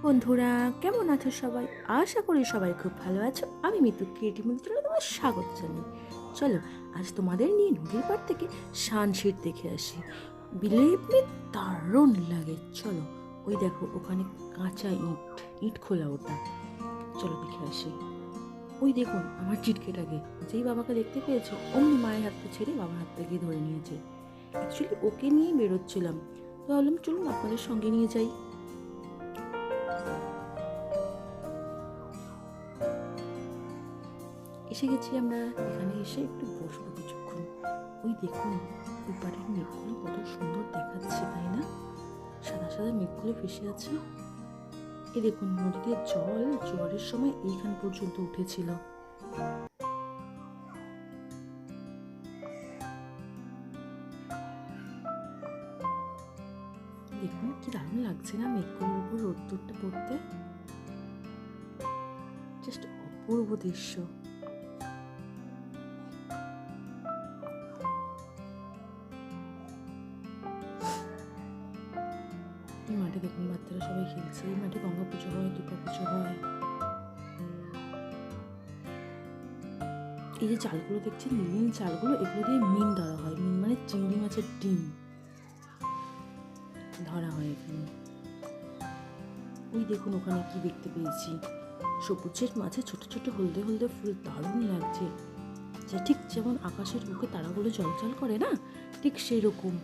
বন্ধুরা, কেমন আছো সবাই? আশা করি সবাই খুব ভালো আছো। আমি মিতু ক্রিয়েটিভ মিত্র, তোমার স্বাগত জানাই। চলো আজ তোমাদের নিয়ে নদীর পাড় থেকে সানসেট দেখে আসি। বিলিভ মি, দারুণ লাগে। চলো, ওই দেখো ওখানে কাঁচা ইট ইট খোলা ওটা। চলো দেখে আসি। ওই দেখুন আমার চিটকেটাকে, যেই বাবাকে দেখতে পেয়েছো অমনি মায়ের হাতটা ছেড়ে বাবার হাত থেকে ধরে নিয়েছে। অ্যাকচুয়ালি ওকে নিয়ে বেরোচ্ছিলাম, তো ভাবলাম চলুন আপনাদের সঙ্গে নিয়ে যাই। এসে গেছি আমরা। এখানে এসে একটু বসবো কিছুক্ষণ। ওই দেখুন ওই পাড়ের মেঘগুলো কত সুন্দর দেখাচ্ছে, তাই না? সাদা সাদা মেঘগুলো ভেসে আছে। এ দেখুন নদীতে জল জোয়ারের সময় এইখান পর্যন্ত উঠেছিল। দেখুন কি দারুণ লাগছে না মেঘগুলোর উপর রোদ্দুরটা পড়তে। জাস্ট অপূর্ব দৃশ্য। এই মাঠে দেখুন বাচ্চারা সবাই খেলছে। এই মাঠে গঙ্গা পুজো হয়, দুর্গা পুজো হয়। এই যে চালগুলো দেখছেন, নীল চালগুলো, এগুলো দিয়ে মিন ধরা হয়। মিন মানে চিংড়ি মাছের ডিম ধরা হয় এখানে। ওই দেখুন ওখানে কি দেখতে পেয়েছি, সবুজের মাঝে ছোট ছোট হলদে হলদে ফুল, দারুণ লাগছে। যে ঠিক যেমন আকাশের বুকে তারাগুলো জলজল করে না, ঠিক সেই রকম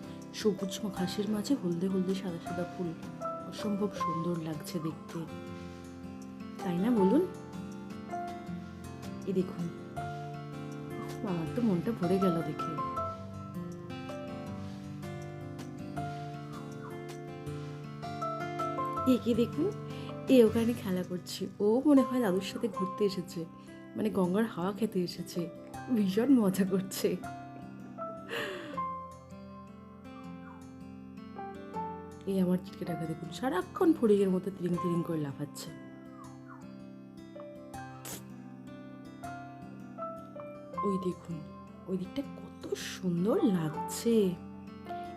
সবুজ ঘাসের মাঝে হলদে হলদে সাদা সাদা ফুল। অসম্ভব সুন্দর লাগছে দেখতে, তাই না বলুন? এই দেখুন, আমার তো মনটা ভরে গেল দেখে। একে দেখুন, ওখানে খেলা করছে। ও মনে হয় দাদুর সাথে ঘুরতে এসেছে, মানে গঙ্গার হাওয়া খেতে এসেছে। ভীষণ মজা করছে। এই আমার চিটকেটাকে দেখুন, সারাক্ষণ ফড়িংয়ের মতো তিরিং তিরিং করে লাফাচ্ছে। ওই দেখুন ওই দিকটা কত সুন্দর লাগছে।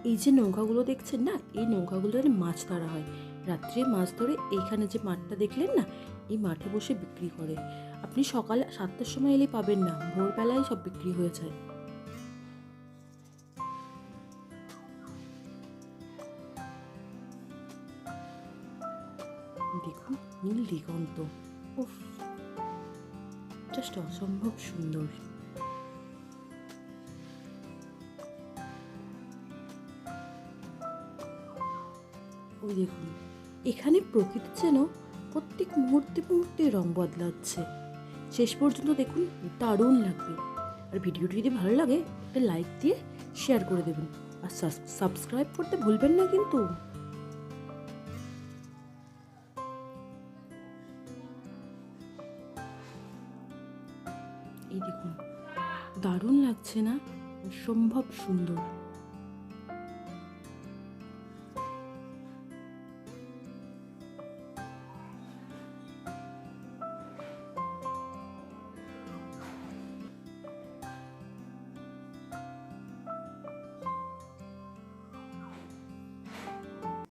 এই যে নৌকাগুলো দেখছেন না, এই নৌকাগুলোর মাছ ধরা হয়। রাত্রে মাছ ধরে এইখানে যে মাঠটা দেখলেন না, এই মাঠে বসে বিক্রি করে। আপনি সকাল 7টার সময় এলে পাবেন না, ভোরবেলায় সব বিক্রি হয়ে যায়। দেখুন নীল দিগন্ত, উফ, জাস্ট অসম্ভব সুন্দর। ওই দেখুন এখানে প্রকৃতি যেন প্রত্যেক মুহূর্তে মুহূর্তে রং বদলাচ্ছে। শেষ পর্যন্ত দেখুন, দারুণ লাগবে। আর ভিডিওটি যদি ভালো লাগে একটা লাইক দিয়ে শেয়ার করে দেবেন, আর সাবস্ক্রাইব করতে ভুলবেন না কিন্তু। এই দেখুন দারুণ লাগছে না? অসম্ভব সুন্দর।